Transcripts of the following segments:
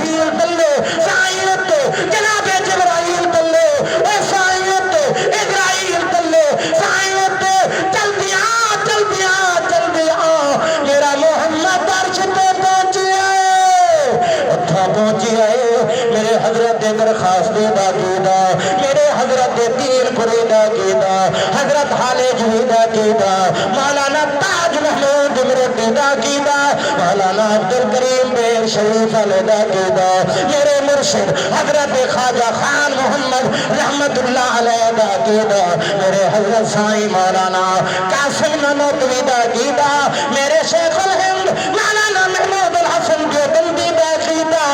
اسرافیل تلے سائیت جناب جبرائیل تلے اے سائیت اسرائیل تلے سائیت چل دیا میرا محمد عرش پہ پہنچیا اتھا پہنچیا میرے حضرت درخواست دا کیدا میرے حضرت دین پوری دا کیدا حضرت حالے جویدہ کیدا مولانا تاج محمود مرٹی دا کیدا مولانا عبدالکریم بیر شریف علیہ دا کیدا میرے مرشد حضرت خواجہ خان محمد رحمت اللہ علیہ دا کیدا میرے حضرت سائیں مولانا قاسم نانوتوی دا کیدا میرے شیخ الہند مولانا محمود الحسن جو بندی دا کیدا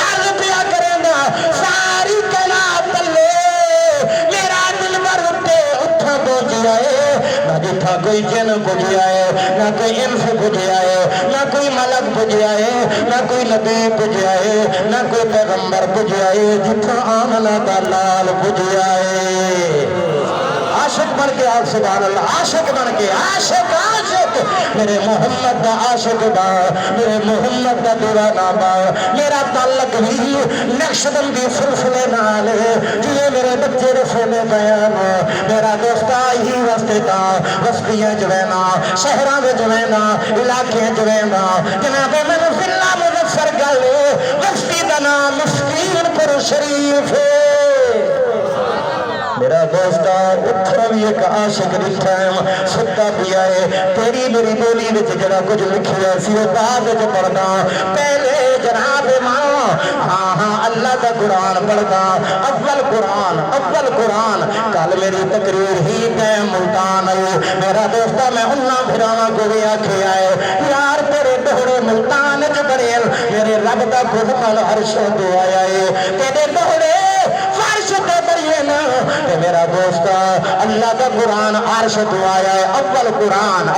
عرض پیا کرنا ساری کائنات تلے میرا دل برتے اتھا پہنچیا نہ جتھا کوئی جن پہنچیا نہ کوئی انس پہنچیا نہ کوئی ملک پہنچیا نہ کوئی نبی پہنچیا نہ کوئی پیغمبر پہنچیا جتھا آمنہ دا لال پہنچیا عاشق بن کے آپ سبحان اللہ عاشق بن کے عاشق میرے محمد دا عاشق با میرے محمد دا دیوانہ با میرا تعلق بھی نقش بندی سلسلے نال جیے میرے بچے رسولے بیان میرا دوستہ ہی وستے دا وسطیاں جوینا شہران میں جوینا علاقے جوینا جناب میں ضلع مظفر گلے وسطی دا نام مسکین پر شریف میرا دوستا اتھا بھی ایک عاشق لکھا ہے ستا پیا ہے تیری میری بولی وچ جڑا کچھ لکھیا سی او بعد وچ پڑھدا پہلے جناب ہاں اللہ دا قرآن پڑھدا اول قرآن کل میری تقریر ہی تے ملتان آئے میرا دوستا میں انہاں بھراواں کو بھی آکھے آئے یار تیرے دوڑے ملتان وچ بڑے میرے رب دا قرآن عرش تو آیا ہے تیرے دوڑے فرش تے بڑے نا میرا دوستا اللہ کا قرآن عرش تو آیا ہے اول قرآن